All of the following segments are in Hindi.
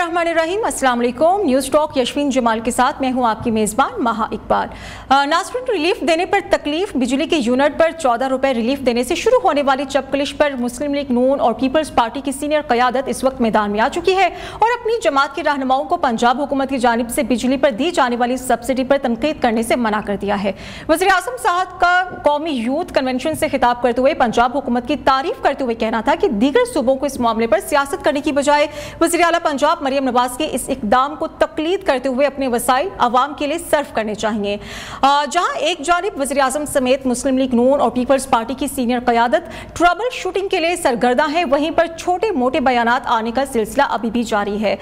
बिस्मिल्लाहिर्रहमानिर्रहीम, अस्सलाम वालेकुम। न्यूज़ टॉक यशवीन जमाल के साथ मैं हूं आपकी मेज़बान महा इकबाल। नाज़रीन, रिलीफ देने पर तकलीफ, बिजली के यूनिट पर 14 रुपए रिलीफ देने से शुरू होने वाली चपकलिश पर मुस्लिम लीग नून और पीपल्स पार्टी की सीनियर क़यादत इस वक्त मैदान में आ चुकी है और अपनी जमात के रहनुमाओं को पंजाब हुकूमत की जानिब से बिजली पर दी जाने वाली सब्सिडी पर तनकीद करने से मना कर दिया है। वज़ीर आज़म साहब का कौमी यूथ कन्वेंशन से खिताब करते हुए पंजाब हुकूमत की तारीफ करते हुए कहना था कि दीगर सूबों को इस मामले पर सियासत करने की बजाय वज़ीर आला पंजाब मरियम नवाज के इस इकदाम को तकलीद करते हुए अपने वसाइल अवाम के लिए सर्व करने चाहिए। जहां एक जानिब वज़ीर आज़म समेत मुस्लिम लीग नून और पीपल्स पार्टी की सीनियर क़यादत ट्रबल शूटिंग के लिए सरगर्दा है, वहीं पर छोटे मोटे बयानात आने का सिलसिला अभी भी जारी है।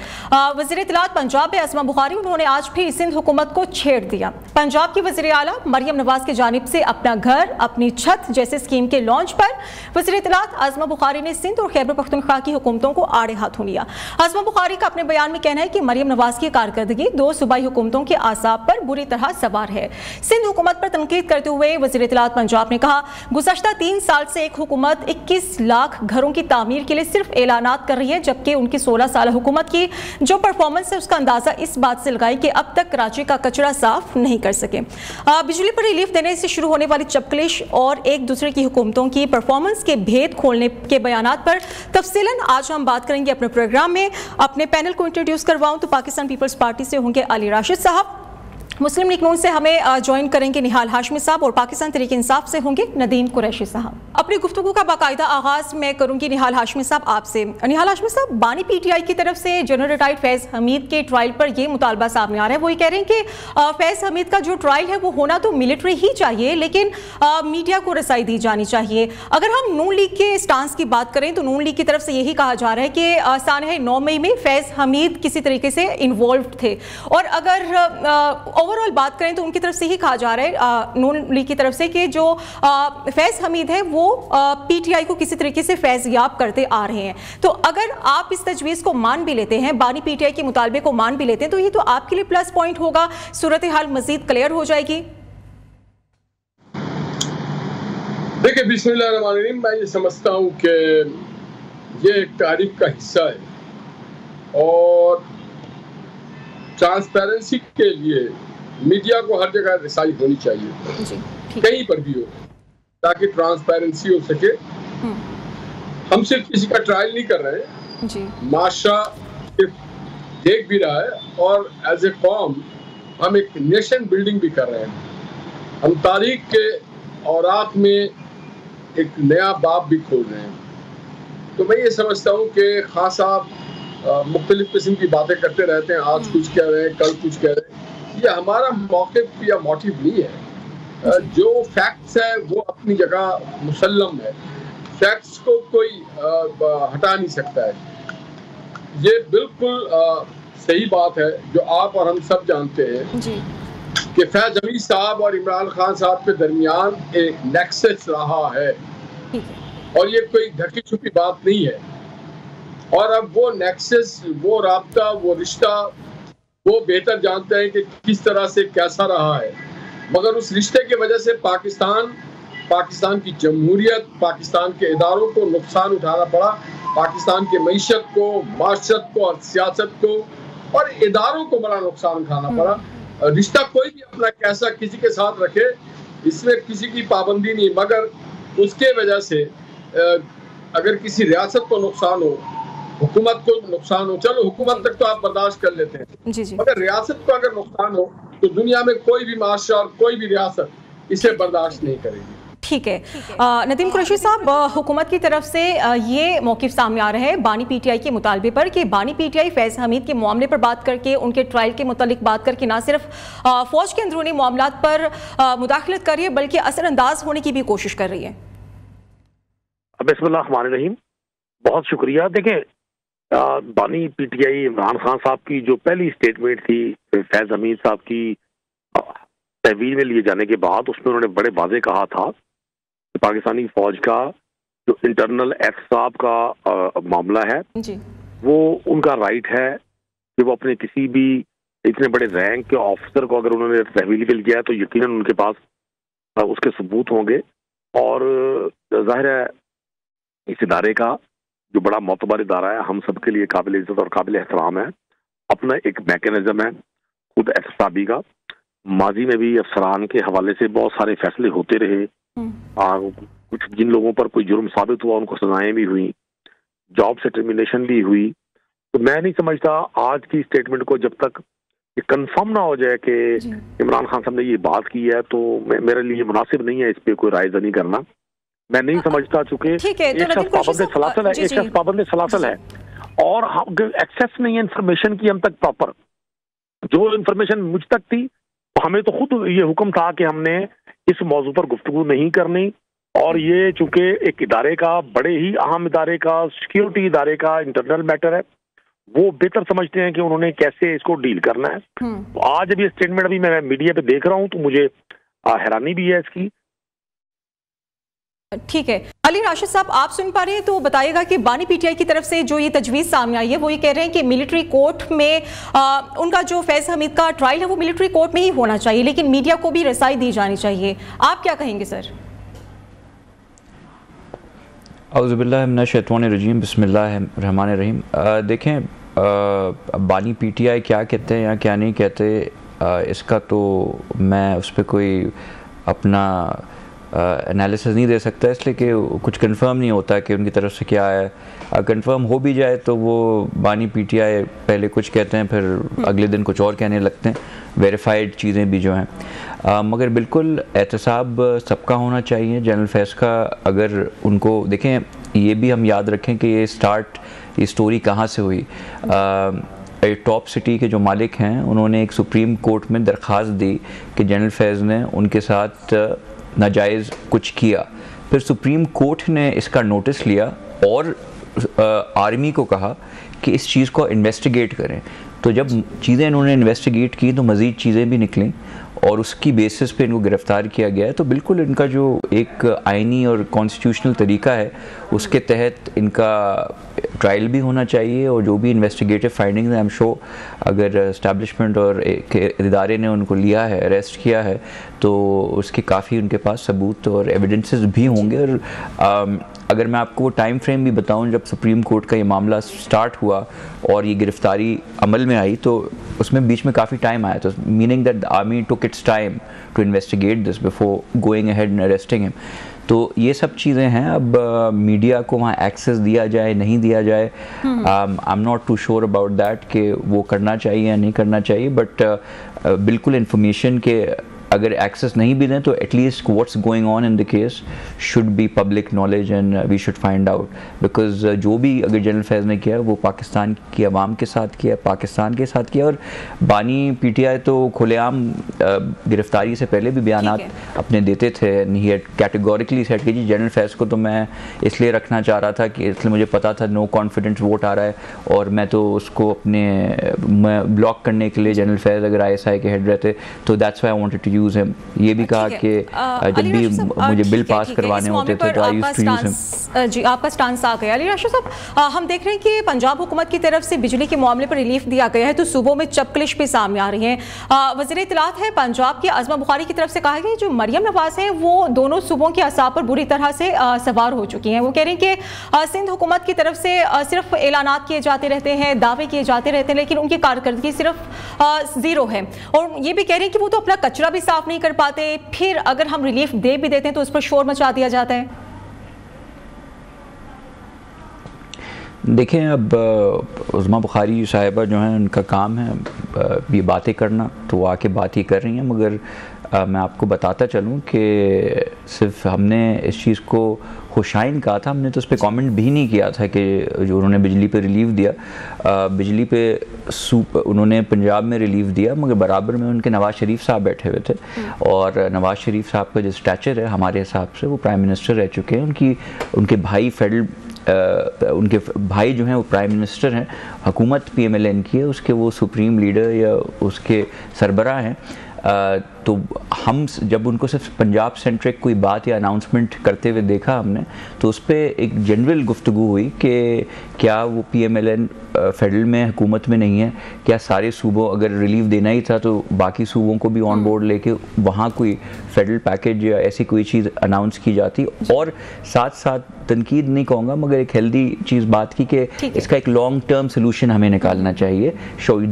वज़ीर इत्तलात पंजाब में आज़मा बुखारी, उन्होंने आज फिर सिंध हुकूमत को छेड़ दिया। पंजाब की वज़ीर आला मरियम नवाज की जानिब से अपना घर अपनी छत जैसे स्कीम के लॉन्च पर वज़ीर इत्तलात आज़मा बुखारी ने सिंध और खैबर पख्तूनख्वा की हुकूमतों को आड़े हाथों लिया। आज़मा बुखारी का अपने बयान में कहना है कि मरियम नवाज की कारकर्दगी दो सूबाई हुकूमतों के आसाब पर बुरी तरह सवार है। सिंध हुकूमत पर तनकीद करते हुए वज़ीर इत्तलात पंजाब ने कहा, गुज़श्ता 3 साल से एक हुकूमत 21 लाख घरों की तामीर के लिए सिर्फ ऐलानात कर रही है, जबकि उनकी 16 साल हुकूमत की जो परफॉर्मेंस है उसका अंदाजा इस बात से लगाई कि अब तक कराची का कचरा साफ नहीं कर सके। बिजली पर रिलीफ देने से शुरू होने वाली चपकलिश और एक दूसरे की हुकूमतों की परफॉर्मेंस के भेद खोलने के बयानात पर तफसीलन आज हम बात करेंगे अपने प्रोग्राम में। अपने पैनल को इंट्रोड्यूस करवाऊं तो पाकिस्तान पीपल्स पार्टी से होंगे अली राशिद साहब, मुस्लिम लीग नून से हमें ज्वाइन करेंगे निहाल हाशमी साहब और पाकिस्तान तहरीक इंसाफ से होंगे नदीम कुरैशी साहब। अपनी गुफ्तगू का बाकायदा आगाज मैं करूंगी निहाल हाशमी साहब आपसे। निहाल हाशमी साहब, बानी पीटीआई की तरफ से जनरल रिटायर्ड फैज़ हमीद के ट्रायल पर यह मुतालबा सामने आ रहा है। वो ये कह रहे हैं कि फैज़ हमीद का जो ट्रायल है वो होना तो मिलिट्री ही चाहिए, लेकिन मीडिया को रसाई दी जानी चाहिए। अगर हम नून लीग के स्टांस की बात करें तो नून लीग की तरफ से यही कहा जा रहा है कि सानह 9 मई में फैज़ हमीद किसी तरीके से इन्वॉल्व थे, और अगर ओवरऑल बात करें तो उनकी तरफ से ही कहा जा रहा है नून लीग की तरफ से कि जो फैज़ हमीद है वो पीटीआई को किसी तरीके से फैज़याब करते आ रहे हैं। तो अगर आप इस तजवीज़ को मान भी लेते हैं, बानी पीटीआई के मुतालबे को मान भी लेते हैं, तो ये तो आपके लिए प्लस पॉइंट होगा, सूरत हाल मजीद क्लियर हो जाएगी। देखिए, बिस्मिल्लाहिर्रहमानिर्रहीम, मैं ये समझता हूँ कि ये एक तारीख का हिस्सा है और ट्रांसपेरेंसी के लिए मीडिया को हर जगह रिसाई होनी चाहिए जी, कहीं पर भी हो, ताकि ट्रांसपेरेंसी हो सके। हम सिर्फ किसी का ट्रायल नहीं कर रहे जी, माशरा सिर्फ देख भी रहा है और एज ए कौम हम एक नेशन बिल्डिंग भी कर रहे हैं। हम तारीख के औराक में एक नया बाब भी खोल रहे हैं। तो मैं ये समझता हूँ कि खान साहब मुख्तलिफ किस्म की बातें करते रहते हैं, आज कुछ कह रहे हैं, कल कुछ कह रहे हैं। ये हमारा मौक़िफ़ या मोटिव नहीं है। जो फैक्ट्स है वो अपनी जगह मुसल्लम है, फैक्ट्स को कोई हटा नहीं सकता है। ये बिल्कुल सही बात है जो आप और हम सब जानते हैं जी, कि फैज़ हमीद साहब और इमरान खान साहब के दरमियान एक नेक्सस रहा है और ये कोई ढकी छुपी बात नहीं है। और अब वो नेक्सस, वो राब्ता, वो रिश्ता वो बेहतर जानते हैं कि किस तरह से कैसा रहा है, मगर उस रिश्ते की वजह से पाकिस्तान की जमहूरियत, पाकिस्तान के इदारों को नुकसान उठाना पड़ा, पाकिस्तान के मईशत को, माशरत को और सियासत को और इदारों को बड़ा नुकसान उठाना पड़ा। रिश्ता कोई भी अपना कैसा किसी के साथ रखे, इसमें किसी की पाबंदी नहीं, मगर उसके वजह से अगर किसी रियासत को नुकसान हो, हुकूमत को नुकसान हो, चलो हुकूमत तक तो आप बर्दाश्त कर लेते हैं जी जी, मगर रियासत को अगर नुकसान हो तो दुनिया में कोई भी माशरा और कोई भी रियासत इसे बर्दाश्त नहीं करेगी। ठीक है। नदीम कुरैशी साहब, हुकूमत की तरफ से ये मौक़िफ़ सामने आ रहा है बानी पीटीआई के मुतालबे पर कि बानी पीटीआई फैज़ हमीद के मामले पर बात करके, उनके ट्रायल के मुतालिक बात करके ना सिर्फ फ़ौज के अंदरूनी मामलात पर मुदाखलत कर रही है बल्कि असरअंदाज होने की भी कोशिश कर रही है। बिस्मिल्लाहिर्रहमानिर्रहीम, बहुत शुक्रिया। देखें, बानी पीटीआई इमरान खान साहब की जो पहली स्टेटमेंट थी फैज़ हमीद साहब की तहवील में लिए जाने के बाद, उसमें उन्होंने बड़े वाज़े कहा था कि पाकिस्तानी फौज का जो इंटरनल एहतसाब का मामला है जी, वो उनका राइट है कि वो अपने किसी भी इतने बड़े रैंक के ऑफिसर को अगर उन्होंने तहवील में लिया है तो यकीनन उनके पास उसके सबूत होंगे। और जाहिर है इस इदारे का जो बड़ा मोतबर इदारा है, हम सबके लिए काबिल इज्जत और काबिल एहतराम है, अपना एक मैकेनिज्म है खुद एहतसाबी का। माजी में भी अफसरान के हवाले से बहुत सारे फैसले होते रहे, कुछ जिन लोगों पर कोई जुर्म साबित हुआ उनको सजाएं भी हुई, जॉब से टर्मिनेशन भी हुई। तो मैं नहीं समझता आज की स्टेटमेंट को जब तक ये कंफर्म ना हो जाए कि इमरान खान साहब ने ये बात की है, तो मेरे लिए मुनासिब नहीं है इस पे कोई राय नहीं करना। मैं नहीं समझता, चूंकि एक शख्स पाबंद सलासल है, एक शख्स पाबंद सलासल है और एक्सेस नहीं है इंफॉर्मेशन की हम तक प्रॉपर। जो इंफॉर्मेशन मुझ तक थी हमें तो खुद ये हुक्म था कि हमने इस मौजू पर गुफ्तगू नहीं करनी, और ये चूंकि एक इदारे का, बड़े ही अहम इदारे का, सिक्योरिटी इदारे का इंटरनल मैटर है, वो बेहतर समझते हैं कि उन्होंने कैसे इसको डील करना है। तो आज अभी स्टेटमेंट अभी मैं मीडिया पे देख रहा हूँ तो मुझे हैरानी भी है इसकी। ठीक है, अली राशिद साहब आप सुन पा रहे हैं तो बताइएगा कि बानी पीटीआई की तरफ से जो ये तजवीज़ सामने आई है वो ये कह रहे हैं कि मिलिट्री कोर्ट में उनका जो फैज़ हमीद का ट्रायल है वो मिलिट्री कोर्ट में ही होना चाहिए, लेकिन मीडिया को भी रसाई दी जानी चाहिए। आप क्या कहेंगे सर? औज़ुबिल्लाहि मिनश शैतानिर रजीम, बिस्मिल्लाहिर रहमानिर रहीम। देखें, बानी पीटीआई क्या कहते हैं या क्या नहीं कहते, इसका तो मैं उस पर कोई अपना एनालिसिस नहीं दे सकता, इसलिए कि कुछ कंफर्म नहीं होता कि उनकी तरफ से क्या है। कंफर्म हो भी जाए तो वो बानी पीटीआई पहले कुछ कहते हैं फिर अगले दिन कुछ और कहने लगते हैं, वेरीफाइड चीज़ें भी जो हैं। मगर बिल्कुल एहतसाब सबका होना चाहिए जनरल फैज़ का। अगर उनको देखें, ये भी हम याद रखें कि ये स्टोरी कहाँ से हुई। टॉप सिटी के जो मालिक हैं उन्होंने एक सुप्रीम कोर्ट में दरख्वास्त दी कि जनरल फैज़ ने उनके साथ नाजायज़ कुछ किया। फिर सुप्रीम कोर्ट ने इसका नोटिस लिया और आर्मी को कहा कि इस चीज़ को इन्वेस्टिगेट करें। तो जब चीज़ें इन्होंने इन्वेस्टिगेट की तो मज़ीद चीज़ें भी निकलीं और उसकी बेसिस पे इनको गिरफ़्तार किया गया है। तो बिल्कुल इनका जो एक आइनी और कॉन्स्टिट्यूशनल तरीका है उसके तहत इनका ट्रायल भी होना चाहिए, और जो भी इन्वेस्टिगेटिव फाइंडिंग्स हैं, आई एम श्योर अगर इस्टेब्लिशमेंट और इदारे ने उनको लिया है, अरेस्ट किया है, तो उसके काफ़ी उनके पास सबूत और एविडेंसेस भी होंगे। और अगर मैं आपको वो टाइम फ्रेम भी बताऊं जब सुप्रीम कोर्ट का ये मामला स्टार्ट हुआ और ये गिरफ्तारी अमल में आई, तो उसमें बीच में काफ़ी टाइम आया, तो meaning that the army took its time to investigate this before going ahead and arresting him. तो ये सब चीज़ें हैं। अब मीडिया को वहाँ एक्सेस दिया जाए नहीं दिया जाए, I am not too sure about that कि वो करना चाहिए या नहीं करना चाहिए, बट बिल्कुल इंफॉर्मेशन के अगर एक्सेस नहीं भी दें तो at least what's going on in the case should be public knowledge and we should find out, because जो भी अगर जनरल फैज़ ने किया वो पाकिस्तान की आवाम के साथ किया, पाकिस्तान के साथ किया। और बानी पीटीआई तो खुलेआम गिरफ्तारी से पहले भी बयानात अपने देते थे, ही हैड कैटेगोरिकली सेड कि जी जनरल फैज़ को तो मैं इसलिए रखना चाह रहा था कि इसलिए मुझे पता था नो कॉन्फिडेंस वोट आ रहा है और मैं तो उसको अपने ब्लॉक करने के लिए जनरल फैज़ अगर ISI के हेड रहते तो that's why I wanted to use him. ये भी कहा कि जब भी मुझे बिल पास करवाने होते थे तो I used to use him. जी, आपका स्टांस आ गया। अली राशिद साहब, हम देख रहे हैं कि पंजाब हुकूमत की तरफ से बिजली के मामले पर रिलीफ दिया गया है तो सूबों में चपकलिश भी सामने आ रही है। वज़ीर इत्तलात है पंजाब के आज़मा बुखारी की तरफ से कहा गया जो मरियम नवाज़ हैं वो दोनों सूबों के असाब पर बुरी तरह से सवार हो चुकी हैं। वो कह रही हैं कि सिंध हुकूमत की तरफ से सिर्फ ऐलानात किए जाते रहते हैं, दावे किए जाते रहते हैं, लेकिन उनकी कारकर्दगी सिर्फ ज़ीरो है। और ये भी कह रहे हैं कि वो तो अपना कचरा भी साफ नहीं कर पाते, फिर अगर हम रिलीफ दे भी देते हैं तो उस पर शोर मचा दिया जाता है। देखें, अब उज़्मा बुखारी साहिबा जो हैं उनका काम है ये बातें करना, तो वो आके बात ही कर रही हैं। मगर मैं आपको बताता चलूँ कि सिर्फ हमने इस चीज़ को खुशाइन कहा था, हमने तो उस पर कमेंट भी नहीं किया था कि जो उन्होंने बिजली पे रिलीफ दिया, बिजली पे उन्होंने पंजाब में रिलीफ दिया, मगर बराबर में उनके नवाज़ शरीफ साहब बैठे हुए थे। और नवाज़ शरीफ साहब का जो स्टैचर है हमारे हिसाब से वो प्राइम मिनिस्टर रह चुके हैं। उनके भाई उनके भाई जो हैं वो प्राइम मिनिस्टर हैं, हुकूमत PMLN की है, उसके वो सुप्रीम लीडर या उसके सरबराह हैं। तो हम जब उनको सिर्फ पंजाब सेंट्रिक कोई बात या अनाउंसमेंट करते हुए देखा हमने, तो उस पर एक जनरल गुफ्तगू हुई कि क्या वो PMLN फेडरल में हुकूमत में नहीं है, क्या सारे सूबों अगर रिलीफ देना ही था तो बाकी सूबों को भी ऑन बोर्ड लेके वहाँ कोई फेडरल पैकेज या ऐसी कोई चीज़ अनाउंस की जाती। और साथ साथ तनकीद नहीं कहूँगा मगर एक हेल्दी चीज़ बात की कि इसका एक लॉन्ग टर्म सोल्यूशन हमें निकालना चाहिए।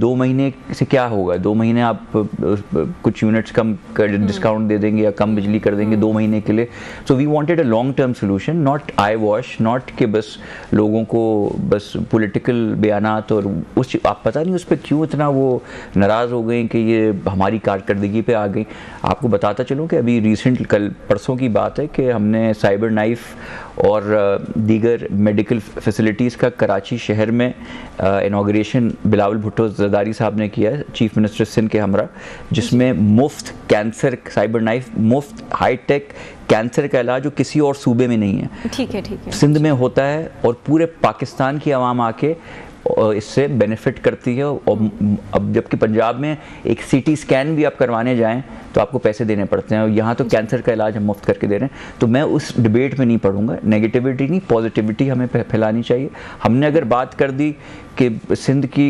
2 महीने से क्या होगा, 2 महीने आप कुछ यूनिट्स कम डिस्काउंट दे देंगे या कम बिजली कर देंगे 2 महीने के लिए। So we wanted a long term solution, not eye wash, not कि बस लोगों को बस पॉलिटिकल बयानात और उस आप पता नहीं उस पर क्यों इतना वो नाराज़ हो गए कि ये हमारी कारकर्दगी पे आ गई। आपको बताता चलूँ कि अभी रिसेंट कल परसों की बात है कि हमने साइबर नाइफ और दीगर मेडिकल फैसिलिटीज़ का कराची शहर में इनॉग्रेशन बिलावल भुट्टो ज़रदारी साहब ने किया है, चीफ मिनिस्टर सिंध के हमरा, जिसमें मुफ्त कैंसर साइबर नाइफ, मुफ्त हाईटेक कैंसर का इलाज जो किसी और सूबे में नहीं है, ठीक है सिंध में होता है और पूरे पाकिस्तान की आवाम आके इससे बेनिफिट करती है। और अब जबकि पंजाब में एक CT स्कैन भी आप करवाने जाएं तो आपको पैसे देने पड़ते हैं, और यहाँ तो कैंसर का इलाज हम मुफ्त करके दे रहे हैं। तो मैं उस डिबेट में नहीं पढ़ूंगा, नेगेटिविटी नहीं पॉजिटिविटी हमें फैलानी चाहिए। हमने अगर बात कर दी कि सिंध की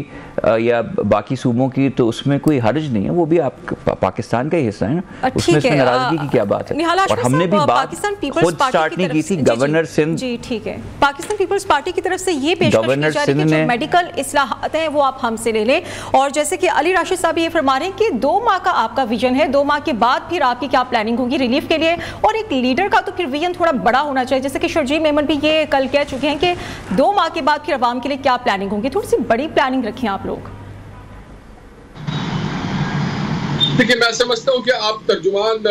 या बाकी सूबों की तो उसमें कोई हर्ज नहीं है, वो भी आप पाकिस्तान का ही हिस्सा है ना, उसमें नाराजगी की क्या बात है। और हमने भी बात खुद स्टार्ट नहीं की थी, गवर्नर सिंध जी ठीक है, पाकिस्तान पीपल्स पार्टी की तरफ से ये पेशकश की जा रही है कि जो मेडिकल इस्लाहात हैं वो आप हमसे ले लें। और जैसे कि अली राशिद साहब ये फरमा रहे हैं कि 2 माह का आपका विजन है, 2 माह के बाद फिर आपकी क्या प्लानिंग होगी रिलीफ के लिए, और एक लीडर का तो फिर विजन थोड़ा बड़ा होना चाहिए। जैसे कि शर्जील मेमन भी ये कल कह चुके हैं कि 2 माह के बाद फिर अवाम के लिए क्या प्लानिंग होगी, थोड़ी सी बड़ी प्लानिंग रखें आप लोग। देखिए, मैं समझता हूँ कि आप तर्जुमान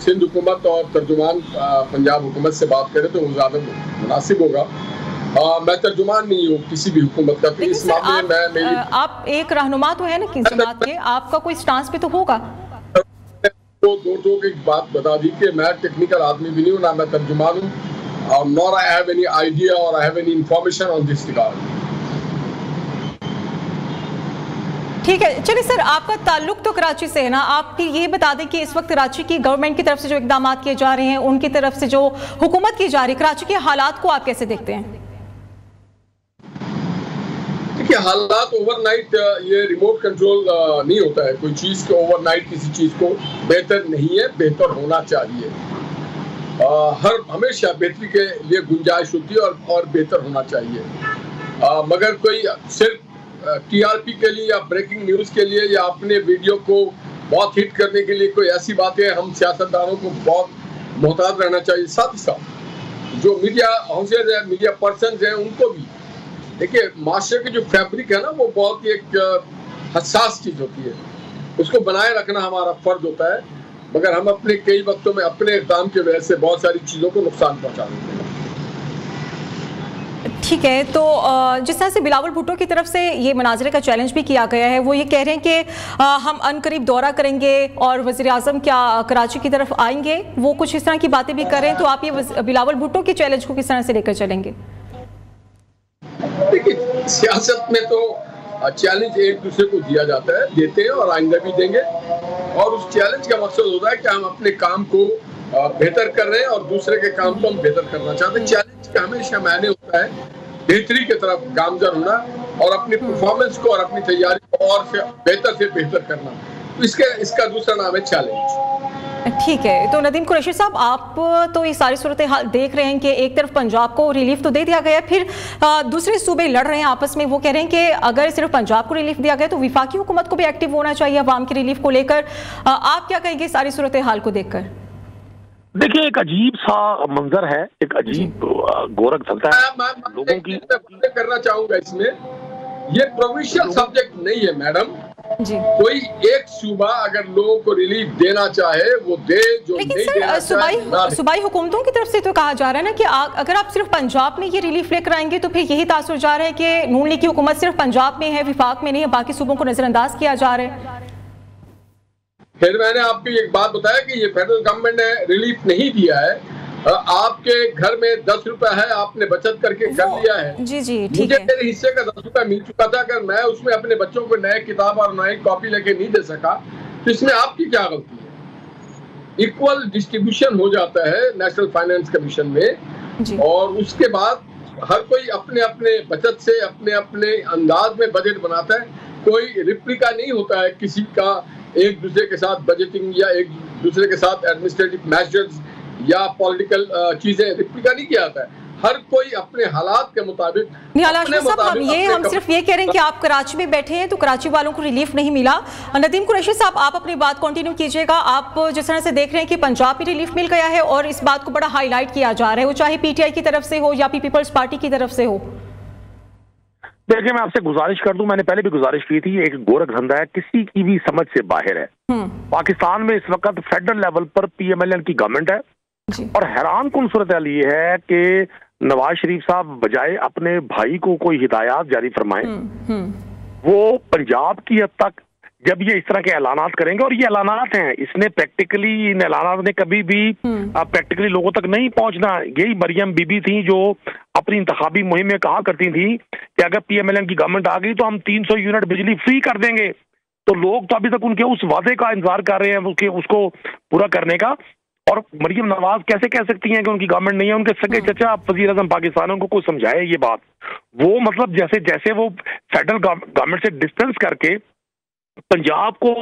सिंध हुकूमत और तर्जुमान पंजाब हुकूमत से बात करें तो वो ज़्यादा मुनासिब होगा। मैं तर्जुमान नहीं हूँ किसी भी हुकूमत का, तो इस मामले में आप एक रहनुमा तो है ना किसी बात के, आपका कोई स्टांस पे तो होगा। तो दो एक बात बता दी कि मैं टेक्निकल आदमी भी नहीं हूँ, ना मैं तर्जुमान हूँ, और nor I have any idea और I have any information on this regard. ठीक है, चलिए सर, आपका ताल्लुक तो कराची से है ना, आप ये बता दें कि इस वक्त कराची की गवर्नमेंट की तरफ से जो इकदाम किए जा रहे हैं, उनकी तरफ से जो हुकूमत की जा रही है, कराची के हालात को आप कैसे देखते हैं? देखिए, हालात ओवरनाइट ये रिमोट कंट्रोल नहीं होता है कोई चीज़ के, ओवरनाइट किसी चीज़ को बेहतर नहीं है, बेहतर होना चाहिए। हमेशा बेहतरी के लिए गुंजाइश होती है और बेहतर होना चाहिए। मगर कोई सिर्फ TRP के लिए या ब्रेकिंग न्यूज़ के लिए या अपने वीडियो को बहुत हिट करने के लिए कोई ऐसी बातें, हम सियासतदानों को बहुत मोहतात रहना चाहिए। साथ ही साथ जो मीडिया हाउसेज है, मीडिया पर्सन्स हैं, उनको भी देखिए, माशरे के जो फैब्रिक है ना, वो बहुत ही एक हसास चीज़ होती है, उसको बनाए रखना हमारा फ़र्ज होता है। मगर हम अपने कई वक्तों में अपने इक़दाम की वजह से बहुत सारी चीज़ों को नुकसान पहुँचा देते हैं। ठीक है, तो जिस तरह से बिलावल भुट्टो की तरफ से ये मुनाजरे का चैलेंज भी किया गया है, वो ये कह रहे हैं कि हम अनकरीब दौरा करेंगे और वज़ीर आज़म क्या कराची की तरफ आएंगे, वो कुछ इस तरह की बातें भी कर रहे हैं। तो आप ये बिलावल भुट्टो के चैलेंज को किस तरह से लेकर चलेंगे? देखिए, सियासत में तो चैलेंज एक दूसरे को दिया जाता है, देते हैं और आइंदा भी देंगे, और उस चैलेंज का मकसद होता है कि हम अपने काम को बेहतर कर रहे हैं और दूसरे के काम को हम बेहतर करना चाहते हैं। चैलेंज का हमेशा मायने होता है बेहतरी की तरफ गामजन होना और अपनी परफॉर्मेंस को और अपनी तैयारी को और से बेहतर करना। तो इसका दूसरा नाम है चैलेंज। ठीक है, तो नदीम कुरैशी साहब, आप तो ये सारी सूरत हाल देख रहे हैं कि एक तरफ पंजाब को रिलीफ तो दे दिया गया, फिर दूसरे सूबे लड़ रहे हैं आपस में। वो कह रहे हैं कि अगर सिर्फ पंजाब को रिलीफ दिया गया तो विफाकी हुकूमत को भी एक्टिव होना चाहिए अवाम की रिलीफ को लेकर। आप क्या कहेंगे सारी सूरत हाल को देखकर? देखिए, एक अजीब सा मंजर है, एक अजीब गोरख चलता है लोगों की। करना चाहूंगा इसमें, ये प्रोविंशियल सब्जेक्ट नहीं है मैडम जी। कोई एक सूबा अगर लोगों को रिलीफ देना चाहे वो दे, जो लेकिन नहीं सर, देना चाहे। सूबाई हुकूमतों की तरफ से तो कहा जा रहा है ना कि अगर आप सिर्फ पंजाब में ये रिलीफ लेकर आएंगे तो फिर यही तासुर जा रहा है कि नून लीग की हुकूमत सिर्फ पंजाब में है, विफाक में नहीं है, बाकी सूबों को नजरअंदाज किया जा रहा है। फिर मैंने आपको एक बात बताया कि ये फेडरल गवर्नमेंट ने रिलीफ नहीं दिया है। आपके घर में 10 रुपए है, आपने बचत करके कर लिया है। जी जी, ठीक मुझे है। मेरे हिस्से का 10 रुपए मिल चुका था, अगर मैं उसमें अपने बच्चों को नए किताब और नई कॉपी लेके नहीं दे सका तो इसमें आपकी क्या गलती है? इक्वल डिस्ट्रीब्यूशन हो जाता है नेशनल फाइनेंस कमीशन में, और उसके बाद हर कोई अपने अपने बचत से अपने अपने अंदाज में बजट बनाता है। कोई रिप्लिका नहीं होता है किसी का एक दूसरे के साथ बजटिंग या एक दूसरे के साथ एडमिनिस्ट्रेटिव मेजर्स या पॉलिटिकल चीजें रिप्लिका नहीं किया जाता है। हर कोई अपने हालात के मुताबिक। हम सिर्फ ये कह रहे हैं कि आप कराची में बैठे हैं तो कराची वालों को रिलीफ नहीं मिला। नदीम कुरैशी साहब, आप अपनी बात कंटिन्यू कीजिएगा। आप जिस तरह से देख रहे हैं कि पंजाब में रिलीफ मिल गया है और इस बात को बड़ा हाईलाइट किया जा रहा है, वो चाहे पीटीआई की तरफ से हो या पीपल्स पार्टी की तरफ से हो। देखिए, मैं आपसे गुजारिश कर दूं, मैंने पहले भी गुजारिश की थी, एक गोरख धंधा है, किसी की भी समझ से बाहर है। पाकिस्तान में इस वक्त फेडरल लेवल पर पीएमएलएन की गवर्नमेंट है और हैरान कुन सूरत हाल ये है कि नवाज शरीफ साहब बजाय अपने भाई को कोई हिदायत जारी फरमाए, वो पंजाब की हद तक जब ये इस तरह के ऐलानात करेंगे, और ये ऐलानात हैं, इसने प्रैक्टिकली, इन ऐलानात ने कभी भी प्रैक्टिकली लोगों तक नहीं पहुंचना। यही मरियम बीबी थी जो अपनी इंतखाबी मुहिम में कहा करती थी कि अगर पीएमएलएन की गवर्नमेंट आ गई तो हम 300 यूनिट बिजली फ्री कर देंगे। तो लोग तो अभी तक उनके उस वादे का इंतजार कर रहे हैं, उसको पूरा करने का। और मरियम नवाज कैसे कह सकती हैं कि उनकी गवर्नमेंट नहीं है? उनके सगे चचा वज़ीर आज़म पाकिस्तान, उनको कोई समझाए ये बात। वो मतलब जैसे जैसे वो फेडरल गवर्नमेंट से डिस्टेंस करके पंजाब को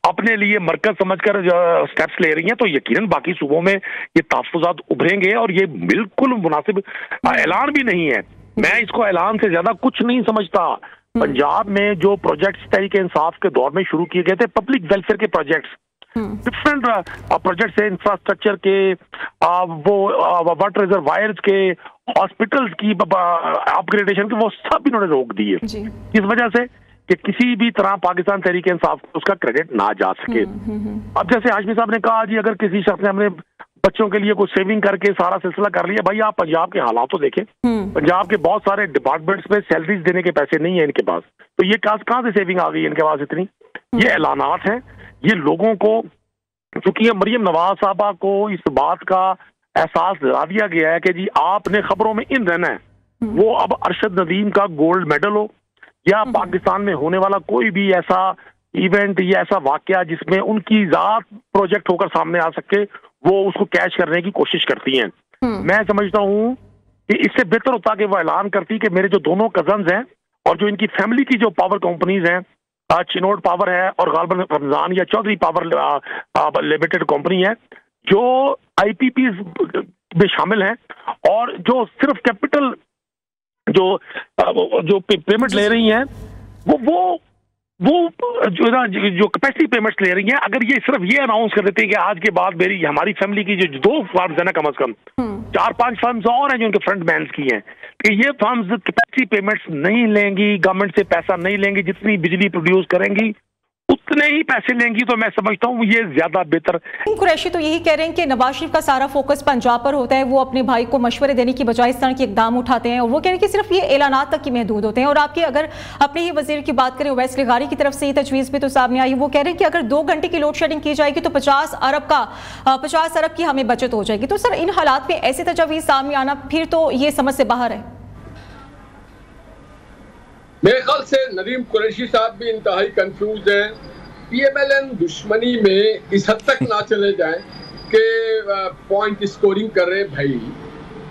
अपने लिए मरकज समझकर स्टेप्स ले रही हैं, तो यकीनन बाकी सूबों में ये तहफ़्फ़ुज़ात उभरेंगे। और ये बिल्कुल मुनासिब ऐलान भी नहीं है। मैं इसको ऐलान से ज्यादा कुछ नहीं समझता। पंजाब में जो प्रोजेक्ट्स तहरीके इंसाफ के दौर में शुरू किए गए थे, पब्लिक वेलफेयर के प्रोजेक्ट्स, डिफरेंट प्रोजेक्ट्स है, इंफ्रास्ट्रक्चर के, वो वाटर रिजर्वायर्स के, हॉस्पिटल्स की अपग्रेडेशन के, वो सब इन्होंने रोक दिए इस वजह से कि किसी भी तरह पाकिस्तान तहरीके इंसाफ को उसका क्रेडिट ना जा सके। अब जैसे हाशमी साहब ने कहा, जी अगर किसी शख्स ने अपने बच्चों के लिए कोई सेविंग करके सारा सिलसिला कर लिया, भाई आप पंजाब के हालात तो देखें। पंजाब के बहुत सारे डिपार्टमेंट्स में सैलरीज देने के पैसे नहीं है इनके पास, तो ये कहाँ से सेविंग आ गई इनके पास इतनी? ये ऐलानात हैं, ये लोगों को, चूंकि मरियम नवाज साहबा को इस बात का एहसास दिला दिया गया है कि जी आपने खबरों में इन रहना है, वो अब अरशद नदीम का गोल्ड मेडल हो या पाकिस्तान में होने वाला कोई भी ऐसा इवेंट या ऐसा वाकया जिसमें उनकी जात प्रोजेक्ट होकर सामने आ सके, वो उसको कैच करने की कोशिश करती हैं। मैं समझता हूँ कि इससे बेहतर होता कि वो ऐलान करती कि मेरे जो दोनों कजन्स हैं और जो इनकी फैमिली की जो पावर कंपनीज हैं, चिनोड पावर है और गालबन रमजान या चौधरी पावर लिमिटेड कंपनी है, जो आईपीपी में शामिल हैं और जो सिर्फ कैपिटल जो पेमेंट ले रही हैं, वो जो कैपेसिटी पेमेंट्स ले रही हैं, अगर ये सिर्फ ये अनाउंस कर देते हैं कि आज के बाद हमारी फैमिली की जो 2 फर्म्स है ना, कम से कम 4-5 फर्म्स और हैं जो उनके फ्रंट मैन्स की हैं, कि ये फर्म्स कैपेसिटी पेमेंट्स नहीं लेंगी, गवर्नमेंट से पैसा नहीं लेंगी, जितनी बिजली प्रोड्यूस करेंगी उतने ही पैसे लेंगी, तो मैं समझता हूँ ये ज्यादा बेहतर। कुरैशी तो यही कह रहे हैं कि नवाज शरीफ का सारा फोकस पंजाब पर होता है, वो अपने भाई को मशवरे देने की बजाय इस तरह के इकदाम उठाते हैं और वो कह रहे हैं कि सिर्फ ये ऐलानात तक ही महदूद होते हैं। और आपकी अगर अपने ही वजीर की बात करें, ओवैस लिगारी की तरफ से ये तजवीज़ भी तो सामने आई, वो कह रहे हैं कि अगर 2 घंटे की लोड शेडिंग की जाएगी तो 50 अरब की हमें बचत हो जाएगी। तो सर इन हालात में ऐसे तजवीज़ सामने आना फिर तो ये समझ से बाहर है। मेरे ख्याल से नदीम कुरैशी साहब भी इंतहाई कंफ्यूज हैं। पीएमएलएन दुश्मनी में इस हद तक ना चले जाएं कि पॉइंट स्कोरिंग कर रहे भाई।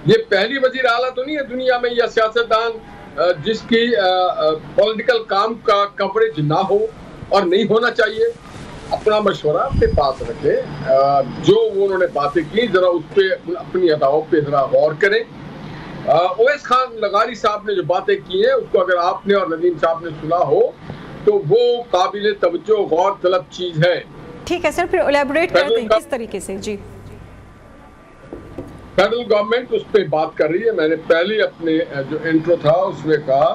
ये पहली वजीर आला तो नहीं है दुनिया में या सियासतदान जिसकी पॉलिटिकल काम का कवरेज ना हो और नहीं होना चाहिए। अपना मशवरा अपने पास रखे, जो उन्होंने बातें की जरा उस पर अपनी अदाओं पे जरा गौर करें। ओवैस खान लगारी साहब ने जो बातें की हैं उसको अगर आपने और नदीम साहब ने सुना हो तो वो काबिल तवज्जो गौर तलब चीज है। ठीक है सर, फिर एलैबोरेट करते हैं किस तरीके से। जी, फेडरल गवर्नमेंट उस पर बात कर रही है। मैंने पहले अपने जो इंट्रो था उसमें कहा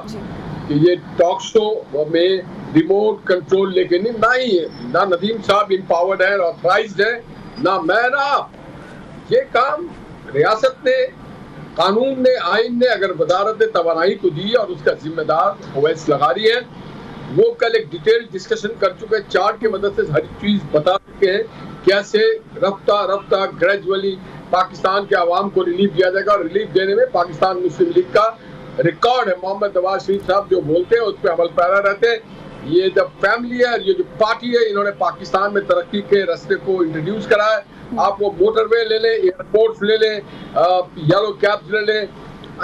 कि ये टॉक शो में रिमोट कंट्रोल लेके नहीं है, ना नदीम साहब इम्पावर्ड है, ऑथराइज्ड है, ना मैं ना आप। ये काम रियासत ने, कानून ने, आइन ने अगर वजारत तवानाई को दी और उसका जिम्मेदार ओवैस लगारी है। वो कल एक डिटेल डिस्कशन कर चुके हैं, चार्ट की मदद से हर चीज बता चुके हैं कैसे रफ्ता ग्रेजुअली पाकिस्तान के आवाम को रिलीफ दिया जाएगा। और रिलीफ देने में पाकिस्तान मुस्लिम लीग का रिकॉर्ड है। मोहम्मद नवाज शरीफ साहब जो बोलते हैं उस पर अमल पैरा रहते हैं। ये जब फैमिली है, ये जो पार्टी है, इन्होंने पाकिस्तान में तरक्की के रास्ते को इंट्रोड्यूस करा है। आप वो मोटरवे ले लें, एयरपोर्ट ले लें, येलो कैब्स ले लें,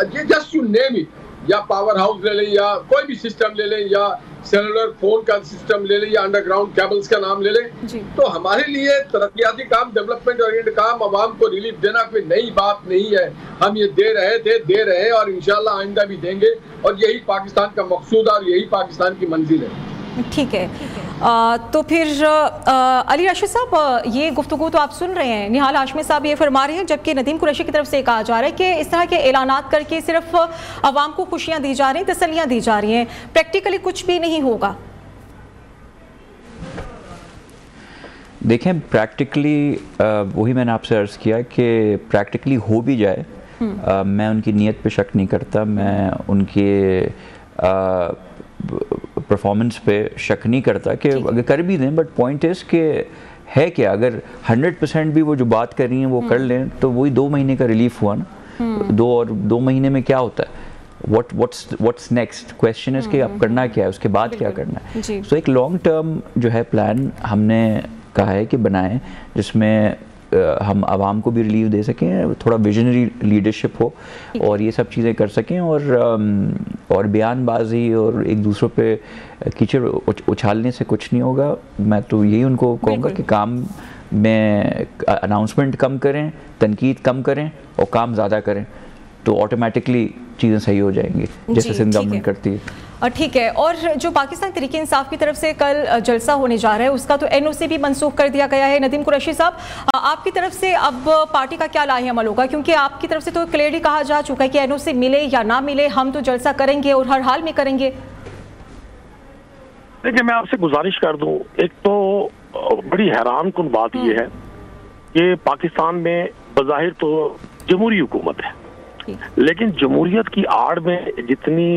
ये जस्ट टू नेम इट, या पावर हाउस ले लें, या कोई भी सिस्टम ले लें, या सेलुलर फोन का सिस्टम ले लें, या अंडरग्राउंड केबल्स का नाम ले लें। तो हमारे लिए तरक्याती काम, डेवलपमेंट ओरिएंटेड काम, आवाम को रिलीफ देना कोई नई बात नहीं है। हम ये दे रहे थे, दे रहे हैं, और इंशाल्लाह आइंदा भी देंगे, और यही पाकिस्तान का मकसूद और यही पाकिस्तान की मंजिल है। ठीक है, तो फिर अली राशिद साहब, ये गुफ्तगू तो आप सुन रहे हैं, निहाल हाशमी साहब ये फरमा रहे हैं, जबकि नदीम कुरैशी की तरफ से कहा जा रहा है कि इस तरह के ऐलानात करके सिर्फ आवाम को खुशियां दी जा रही हैं, तसल्लियां दी जा रही हैं, प्रैक्टिकली कुछ भी नहीं होगा। देखें, प्रैक्टिकली वही मैंने आपसे अर्ज़ किया कि प्रैक्टिकली हो भी जाए, मैं उनकी नीयत पे शक नहीं करता, मैं उनके परफॉर्मेंस पे शक नहीं करता कि अगर कर भी दें, बट पॉइंट इज़ कि है क्या, अगर 100% भी वो जो बात कर रही हैं वो कर लें तो वही 2 महीने का रिलीफ हुआ ना। 2 महीने में क्या होता है, व्हाट्स नेक्स्ट क्वेश्चन इज़ कि अब करना क्या है, उसके बाद क्या करना है। सो एक लॉन्ग टर्म जो है प्लान हमने कहा है कि बनाएं, जिसमें हम आवाम को भी रिलीफ दे सकें, थोड़ा विजनरी लीडरशिप हो और ये सब चीज़ें कर सकें, और बयानबाजी और एक दूसरों पे कीचड़ उछालने से कुछ नहीं होगा। मैं तो यही उनको कहूँगा कि काम में अनाउंसमेंट कम करें, तनकीद कम करें और काम ज़्यादा करें, तो ऑटोमेटिकली चीज़ें सही हो जाएंगी, जैसे सिंध गवर्नमेंट करती है। ठीक है, और जो पाकिस्तान तहरीक इंसाफ की तरफ से कल जलसा होने जा रहा है, उसका तो NOC भी मनसूख कर दिया गया है। नदीम कुरैशी साहब, आपकी तरफ से अब पार्टी का क्या लाहे अमल होगा, क्योंकि आपकी तरफ से तो क्लियरली कहा जा चुका है कि NOC मिले या ना मिले, हम तो जलसा करेंगे और हर हाल में करेंगे। देखिए, मैं आपसे गुजारिश कर दूं, एक तो बड़ी हैरान कुन बात यह है कि पाकिस्तान में बज़ाहिर तो जमहूरी हुकूमत है, लेकिन जमहूरियत की आड़ में जितनी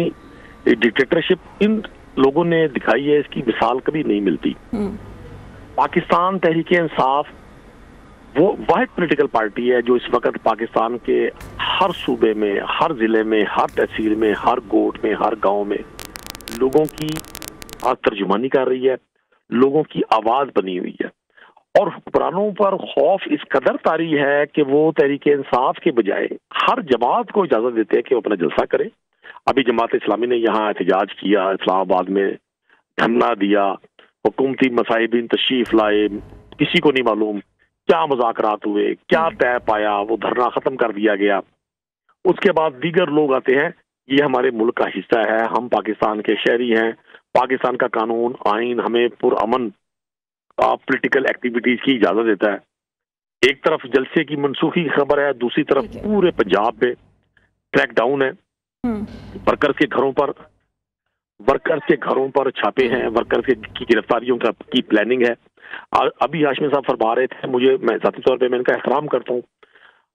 डिक्टेटरशिप इन लोगों ने दिखाई है, इसकी मिसाल कभी नहीं मिलती। पाकिस्तान तहरीक इंसाफ वो वाहिद पॉलिटिकल पार्टी है जो इस वक्त पाकिस्तान के हर सूबे में, हर जिले में, हर तहसील में, हर गोट में, हर गांव में लोगों की तर्जुमानी कर रही है, लोगों की आवाज बनी हुई है। और हुक्मरानों पर खौफ इस कदर तारी है कि वो तहरीक इंसाफ के बजाय हर जमात को इजाजत देते हैं कि वो अपना जलसा करे। अभी जमात इस्लामी ने यहाँ एहतजाज किया, इस्लामाबाद में धरना दिया, हुकूमती मसाइबिन तशरीफ लाए, किसी को नहीं मालूम क्या मुज़ाकरात हुए, क्या तय पाया, वो धरना खत्म कर दिया गया। उसके बाद दीगर लोग आते हैं, ये हमारे मुल्क का हिस्सा है, हम पाकिस्तान के शहरी हैं, पाकिस्तान का कानून आइन हमें पुरअमन पॉलिटिकल एक्टिविटीज की इजाजत देता है। एक तरफ जलसे की मनसूखी की खबर है, दूसरी तरफ पूरे पंजाब पे क्रैकडाउन है, वर्कर्स के घरों पर छापे हैं, वर्कर्स की गिरफ्तारियों की प्लानिंग है। अभी हाशमी साहब फरमा रहे थे, मैं ज़ाती तौर पे मैं इनका एहतराम करता हूँ,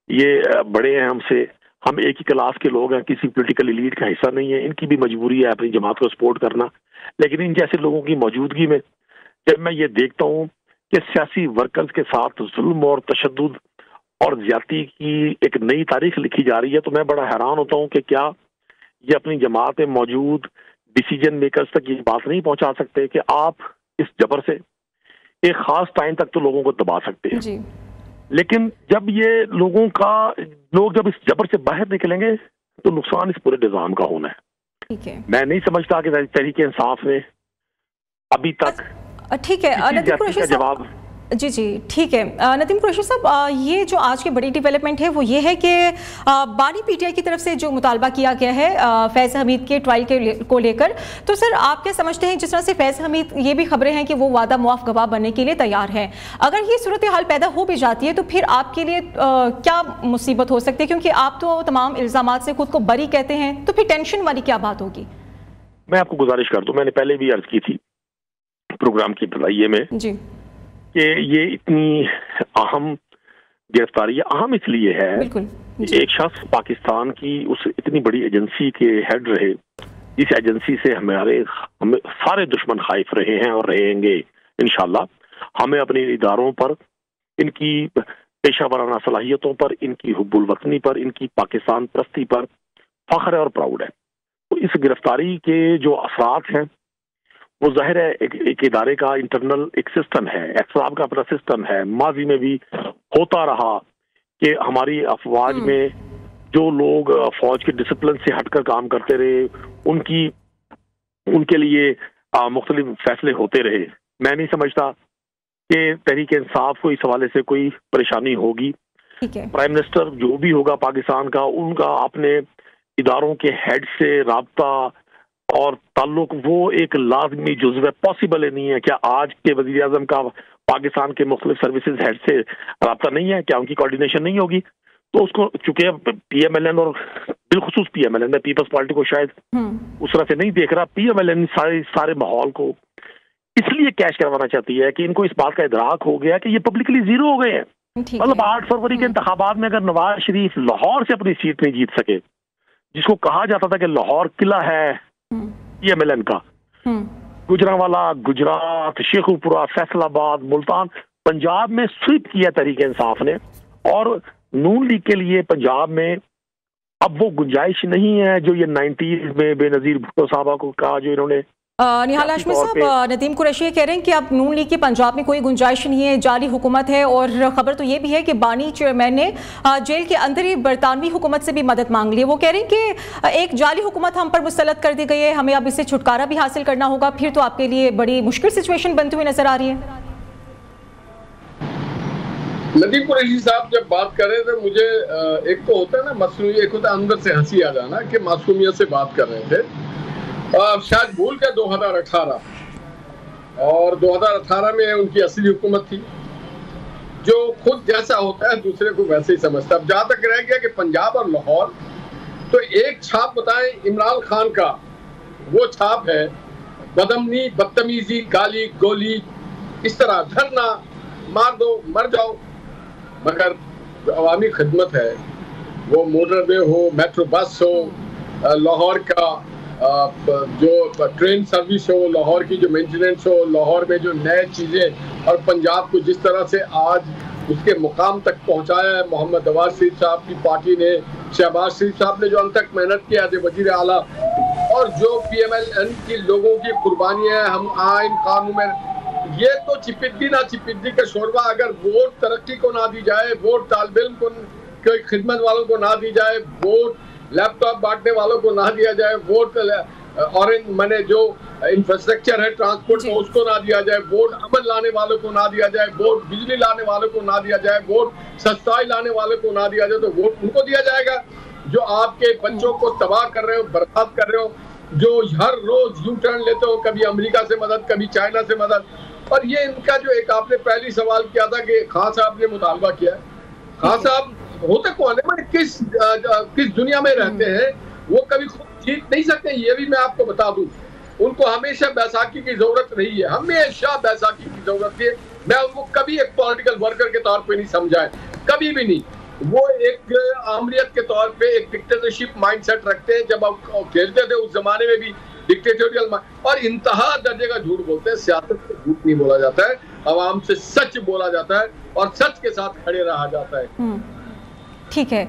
ये बड़े हैं हमसे, हम एक ही क्लास के लोग हैं, किसी पॉलिटिकल एलीट का हिस्सा नहीं है, इनकी भी मजबूरी है अपनी जमात को सपोर्ट करना। लेकिन इन जैसे लोगों की मौजूदगी में जब मैं ये देखता हूँ कि सियासी वर्कर्स के साथ जुल्म और तशद्दुद और ज्यादती की एक नई तारीख लिखी जा रही है, तो मैं बड़ा हैरान होता हूँ कि क्या ये अपनी जमात में मौजूद डिसीजन मेकर्स तक ये बात नहीं पहुंचा सकते कि आप इस जबर से एक खास टाइम तक तो लोगों को दबा सकते हैं जी। लेकिन जब ये लोग जब इस जबर से बाहर निकलेंगे तो नुकसान इस पूरे निजाम का होना है। ठीक है, मैं नहीं समझता कि तहरीक इंसाफ ने अभी तक ठीक है नदीम कुरैशी जवाब जी ठीक है। नदीम कुरैशी साहब, ये जो आज की बड़ी डेवलपमेंट है वो ये है कि बानी PTI की तरफ से जो मुतालबा किया गया है फैज़ हमीद के ट्रायल को लेकर, तो सर आप क्या समझते हैं, जिस तरह से फैज़ हमीद, ये भी खबरें हैं कि वो वादा मुआफ़ गवाह बनने के लिए तैयार हैं, अगर ये सूरत हाल पैदा हो भी जाती है तो फिर आपके लिए क्या मुसीबत हो सकती है, क्योंकि आप तो तमाम इल्ज़ामात से खुद को बरी कहते हैं, तो फिर टेंशन वाली क्या बात होगी? मैं आपको गुजारिश कर दूं, मैंने पहले भी अर्ज की थी प्रोग्राम की इब्तिदाइये में जी कि ये इतनी अहम गिरफ्तारी अहम इसलिए है, एक शख्स पाकिस्तान की उस इतनी बड़ी एजेंसी के हेड रहे, इस एजेंसी से हमें सारे दुश्मन खाइफ रहे हैं और रहेंगे इंशाल्लाह। हमें अपने इदारों पर, इनकी पेशा वराना सलाहियतों पर, इनकी हुब्बुल वतनी पर, इनकी पाकिस्तान परस्ती पर फख्र है और प्राउड है। तो इस गिरफ्तारी के जो असरात हैं वो जाहिर है एक इदारे का इंटरनल एक सिस्टम है, एहतसाब का अपना सिस्टम है। माजी में भी होता रहा कि हमारी अफवाज में जो लोग फौज के डिसिप्लिन से हटकर काम करते रहे, उनके लिए मुख्तलिफ फैसले होते रहे। मैं नहीं समझता कि तहरीक इंसाफ को इस हवाले से कोई परेशानी होगी। प्राइम मिनिस्टर जो भी होगा पाकिस्तान का, उनका अपने इदारों के हेड से राब्ता और ताल्लुक वो एक लाजमी जुज़्व है। पॉसिबल नहीं है क्या आज के वज़ीर आज़म का पाकिस्तान के मुख्तलिफ सर्विसेज हेड से राब्ता नहीं है? क्या उनकी कोऑर्डिनेशन नहीं होगी? तो उसको चूंकि PMLN और बिलखुसूस PMLN में पीपल्स पार्टी को शायद उस तरह से नहीं देख रहा, PMLN सारे माहौल को इसलिए कैश करवाना चाहती है कि इनको इस बात का इदराक हो गया कि ये पब्लिकली जीरो हो गए हैं। मतलब 8 फरवरी के इंतखाबात में अगर नवाज शरीफ लाहौर से अपनी सीट नहीं जीत सके, जिसको कहा जाता था कि लाहौर किला है PMLN का, गुजरांवाला, गुजरात, शेखुपुरा, फैसलाबाद, मुल्तान, पंजाब में स्वीप किया तहरीक इंसाफ ने, और नून लीग के लिए पंजाब में अब वो गुंजाइश नहीं है जो ये 90s में बेनजीर भुट्टो साहबा को कहा, जो इन्होंने निहाल हाशमी साहब, नदीम कुरैशी कह रहे हैं कि अब नून लीग की पंजाब में कोई गुंजाइश नहीं है, जाली हुकूमत है, और खबर तो ये भी है कि बानी चेयरमैन ने जेल के अंदर ही बरतानवी हुकूमत से भी मदद मांग ली है। वो कह रहे हैं कि एक जाली हुकूमत हम पर मुसल्लत कर दी गई है, हमें अब इससे छुटकारा भी हासिल करना होगा, फिर तो आपके लिए बड़ी मुश्किल सिचुएशन बनती हुई नजर आ रही है। नदीम कुरैशी साहब जब बात कर रहे थे, मुझे एक तो होता है ना मसनूई, एक होता है अंदर से हंसी आ जाना कि मासूमियत से बात कर रहे थे। शायद भूल के 2018 और 2018 में उनकी असली हुकूमत थी जो खुद जैसा होता है दूसरे को वैसे ही समझता है। अब जहाँ तक रह गया कि पंजाब और लाहौर, तो एक छाप बताएं इमरान खान का, वो छाप है बदमनी, बदतमीजी, गाली गोली, इस तरह धरना, मार दो मर जाओ। मगर अवामी खिदमत है, वो मोटरवे हो, मेट्रो बस हो, लाहौर का जो ट्रेन सर्विस हो, लाहौर की जो मेंटेनेंस हो, लाहौर में जो नए चीज़ें, और पंजाब को जिस तरह से आज उसके मुकाम तक पहुंचाया है मोहम्मद नवाज शरीफ साहब की पार्टी ने, शहबाज शरीफ साहब ने जो अंतक मेहनत किया थे वजीर आला, और जो PMLN की लोगों की कुर्बानियाँ हम आइन कानून में, ये तो चिपिद्दी ना चिपिद्दी का शोरबा। अगर वोट तरक्की को ना दी जाए, वोट तालिब इल्म को, खिदमत वालों को ना दी जाए, वोट लैपटॉप बांटने वालों को ना दिया जाए, वोट ऑरेंज मैंने जो इंफ्रास्ट्रक्चर है ट्रांसपोर्ट का उसको ना दिया जाए, वोट अमन लाने वालों को ना दिया जाए, वोट बिजली लाने वालों को ना दिया जाए, वोट सस्ताई लाने वालों को ना दिया जाए, तो वोट उनको दिया जाएगा जो आपके बच्चों को तबाह कर रहे हो, बर्बाद कर रहे हो, जो हर रोज यू टर्न लेते हो, कभी अमेरिका से मदद, कभी चाइना से मदद। और ये इनका जो एक आपने पहली सवाल किया था कि खान साहब ने मुतालबा किया, खान साहब होते कौन है, किस दुनिया में रहते हैं, वो कभी खुद जीत नहीं सकते, ये भी मैं आपको बता दूं। उनको हमेशा बैसाखी की जरूरत नहीं है, हमेशा बैसाखी की जरूरत है। मैं उनको कभी एक पॉलिटिकल वर्कर के तौर पे नहीं समझा है, कभी भी नहीं। वो एक आमरीत के तौर पे एक डिक्टेटरशिप माइंडसेट रखते हैं। जब आप खेलते थे उस जमाने में भी डिक्टेटोरियल, और इंतहा दर्जे का झूठ बोलते हैं। सियासत में झूठ नहीं बोला जाता है, आवाम से सच बोला जाता है और सच के साथ खड़े रहा जाता है। ठीक है,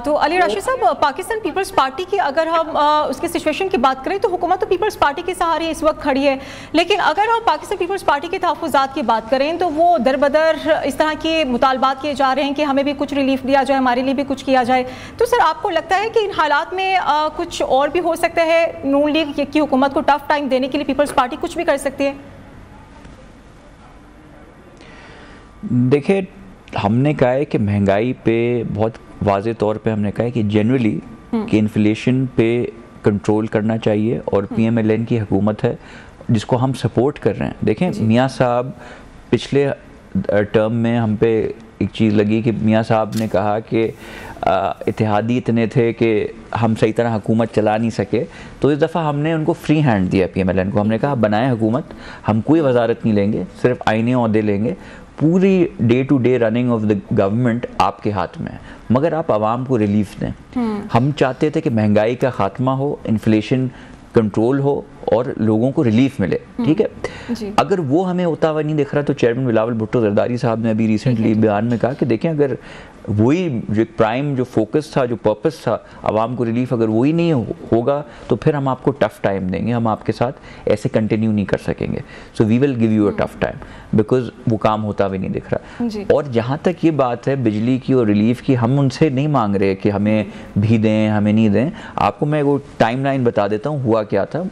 तो अली राशिद साहब, पाकिस्तान पीपल्स पार्टी की अगर हम उसकी सिचुएशन की बात करें तो हुकूमत तो पीपल्स पार्टी के सहारे इस वक्त खड़ी है, लेकिन अगर हम पाकिस्तान पीपल्स पार्टी के तहफ़्फ़ुज़ात की बात करें तो वो दरबदर इस तरह के मुतालबात किए जा रहे हैं कि हमें भी कुछ रिलीफ दिया जाए, हमारे लिए भी कुछ किया जाए। तो सर, आपको लगता है कि इन हालात में कुछ और भी हो सकता है? नून लीग की हुकूमत को टफ टाइम देने के लिए पीपल्स पार्टी कुछ भी कर सकती है? देखिए, हमने कहा है कि महंगाई पे बहुत वाज़े तौर पे हमने कहा है कि जनरली कि इन्फ्लेशन पे कंट्रोल करना चाहिए, और PMLN की हुकूमत है जिसको हम सपोर्ट कर रहे हैं। देखें, मियाँ साहब पिछले टर्म में हम पे एक चीज़ लगी कि मियाँ साहब ने कहा कि इत्तेहादी इतने थे कि हम सही तरह हुकूमत चला नहीं सके, तो इस दफ़ा हमने उनको फ्री हैंड दिया PMLN को। हमने कहा बनाए हुकूमत, हम कोई वजारत नहीं लेंगे, सिर्फ आईने ओहदे लेंगे, पूरी day to day running of the government आपके हाथ में है, मगर आप आवाम को रिलीफ दें। हम चाहते थे कि महंगाई का खात्मा हो, इन्फ्लेशन कंट्रोल हो और लोगों को रिलीफ मिले, ठीक है। अगर वो हमें होता हुआ नहीं दिख रहा तो चेयरमैन बिलावल भुट्टो जरदारी साहब ने अभी रिसेंटली बयान में कहा कि देखें, अगर वही जो प्राइम जो फोकस था, जो पर्पस था आवाम को रिलीफ, अगर वही नहीं होगा तो फिर हम आपको टफ टाइम देंगे, हम आपके साथ ऐसे कंटिन्यू नहीं कर सकेंगे। So we will give you a tough time because वो काम होता भी नहीं दिख रहा। और जहाँ तक ये बात है बिजली की और रिलीफ की, हम उनसे नहीं मांग रहे कि हमें भी दें हमें नहीं दें। आपको मैं वो टाइमलाइन बता देता हूँ हुआ क्या था।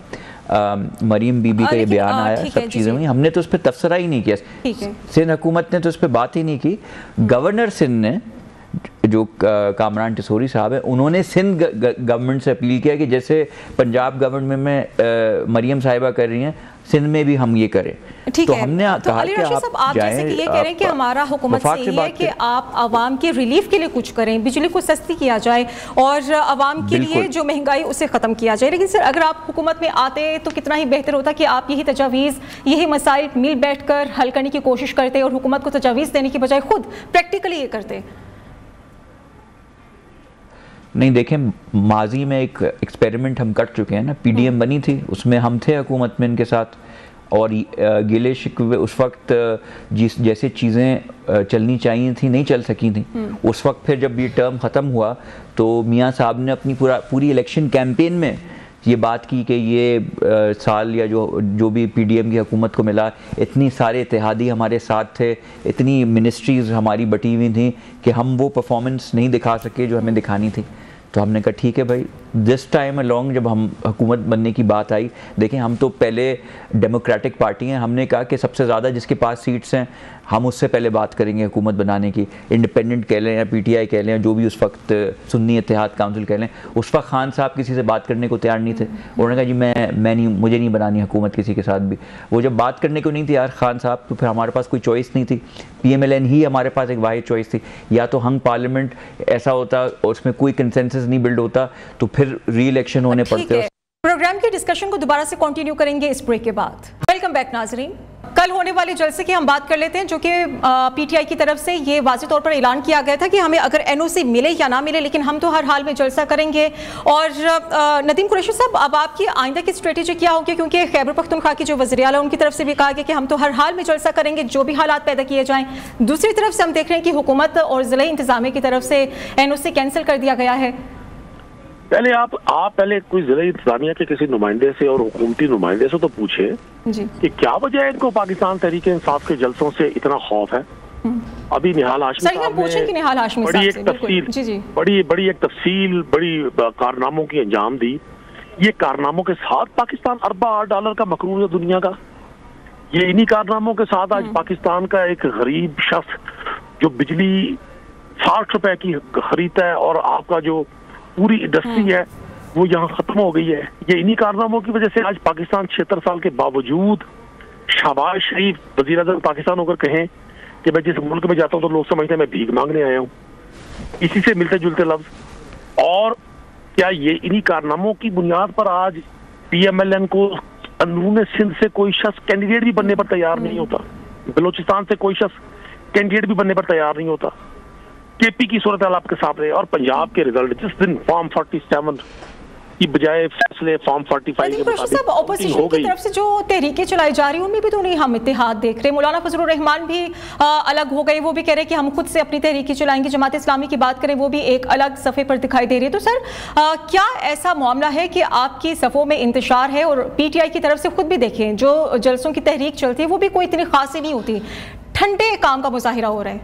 मरीम बीबी का ये बयान आया, सब चीज़ें हुई, हमने तो उस पर तबसरा ही नहीं किया, सिंध हुकूमत ने तो उस पर बात ही नहीं की। गवर्नर सिंध ने जो कामरान टिसोरी साहब है, उन्होंने सिंध गवर्नमेंट से अपील किया कि जैसे पंजाब गवर्नमेंट में मरियम साहिबा कर रही हैं, सिंध में भी हम ये करें। ठीक तो है, हमने तो अली रशीद साहब, आप जैसे कि ये कह रहे हैं कि हमारा हुकूमत से ये है कि आप आवाम के रिलीफ के लिए कुछ करें, बिजली को सस्ती किया जाए और आवाम के लिए जो महंगाई उसे ख़त्म किया जाए। लेकिन सर अगर आप हुकूमत में आते तो कितना ही बेहतर होता कि आप यही तजावीज़, यही मसाइल मिल बैठ कर हल करने की कोशिश करते और हुकूमत को तजावीज़ देने की बजाय खुद प्रैक्टिकली ये करते। नहीं देखें, माजी में एक एक्सपेरिमेंट हम कर चुके हैं ना, पीडीएम बनी थी, उसमें हम थे हुकूमत में इनके साथ, और गिले शिकवे उस वक्त जैसे चीज़ें चलनी चाहिए थी नहीं चल सकी थी। उस वक्त फिर जब ये टर्म ख़त्म हुआ तो मियाँ साहब ने अपनी पूरी इलेक्शन कैंपेन में ये बात की कि ये साल या जो भी पीडीएम की हुकूमत को मिला, इतनी सारे इत्तेहादी हमारे साथ थे, इतनी मिनिस्ट्रीज़ हमारी बटी हुई थी कि हम वो परफॉर्मेंस नहीं दिखा सके जो हमें दिखानी थी। तो हमने कहा ठीक है भाई, दिस टाइम अलोंग जब हम हुकूमत बनने की बात आई, देखें हम तो पहले डेमोक्रेटिक पार्टी हैं, हमने कहा कि सबसे ज़्यादा जिसके पास सीट्स हैं हम उससे पहले बात करेंगे हुकूमत बनाने की। इंडिपेंडेंट कह लें या पीटीआई कह लें, जो भी उस वक्त सुन्नी इत्तेहाद काउंसिल कह लें, उस वक्त खान साहब किसी से बात करने को तैयार नहीं थे। उन्होंने कहा जी मैं नहीं, मुझे नहीं बनानी हुकूमत किसी के साथ भी। वो जब बात करने को नहीं थी यार खान साहब, तो फिर हमारे पास कोई चॉइस नहीं थी, PMLN ही हमारे पास एक वाहिद चॉइस थी। या तो हंग पार्लियामेंट ऐसा होता और उसमें कोई कंसेंसस नहीं बिल्ड होता तो फिर री इलेक्शन होने पड़ते। प्रोग्राम की डिस्कशन को दोबारा से कंटिन्यू करेंगे इस ब्रेक के बाद। वेलकम बैक नाजरीन। कल होने वाले जलसे की हम बात कर लेते हैं, जो कि पीटीआई की तरफ से ये वाज़ेह तौर पर ऐलान किया गया था कि हमें अगर NOC मिले या ना मिले, लेकिन हम तो हर हाल में जलसा करेंगे। और नदीम कुरैशी साहब, अब आपकी आइंदा की स्ट्रेटेजी क्या होगी? क्योंकि खैबर पख्तूनख्वा की जो वज़ीर आला उनकी तरफ से भी कहा गया कि हम तो हर हाल में जलसा करेंगे, जो भी हालात पैदा किए जाएँ। दूसरी तरफ से हम देख रहे हैं कि हुकूमत और ज़िला इंतज़ामिया की तरफ से NOC कैंसिल कर दिया गया है। पहले आप पहले कोई जिला इंतजामिया के किसी नुमाइंदे से और हुकूमती नुमाइंदे से तो पूछे कि क्या वजह है इनको पाकिस्तान तहरीक इंसाफ के जलसों से इतना खौफ है। अभी निहाल हाशमी साहब ने बड़ी एक तफसील बड़ी कारनामों की अंजाम दी। ये कारनामों के साथ पाकिस्तान $8 का मकरूज है दुनिया का। ये इन्हीं कारनामों के साथ आज पाकिस्तान का एक गरीब शख्स जो बिजली 60 रुपए की खरीदता है और आपका जो पूरी इंडस्ट्री है वो यहाँ खत्म हो गई है। ये इन्हीं कारनामों की वजह से आज पाकिस्तान 76 साल के बावजूद शहबाज शरीफ वजीर आज़म पाकिस्तान होकर कहें कि मैं जिस मुल्क में जाता हूँ तो लोग समझते हैं मैं भीख मांगने आया हूँ, इसी से मिलते जुलते लफ्ज। और क्या ये इन्हीं कारनामों की बुनियाद पर आज PMLN को अंदरूनी सिंध से कोई शख्स कैंडिडेट भी बनने पर तैयार नहीं होता, बलोचिस्तान से कोई शख्स कैंडिडेट भी बनने पर तैयार नहीं होता। KP की सूरत हाल आपके सामने और पंजाब के रिजल्ट जिस दिन फॉर्म 47 की बजाय फैसले फॉर्म 45 के मुताबिक ऑपोजिशन की तरफ से जो तहरीकें चलाई जा रही हैं उनमें भी तो नहीं हम इत्तेहाद देख रहे। मौलाना फजलुर रहमान भी अलग हो गए, वो भी कह रहे हैं कि हम खुद से अपनी तहरीकें चलाएंगे। जमात इस्लामी की बात करें वो भी एक अलग सफ़े पर दिखाई दे रही है। तो सर क्या ऐसा मामला है कि आपकी सफ़ों में इंतशार है? और PTI की तरफ से खुद भी देखें जो जलसों की तहरीक चलती है वो भी कोई इतनी खास नहीं होती, ठंडे काम का मुजाहिरा हो रहा है।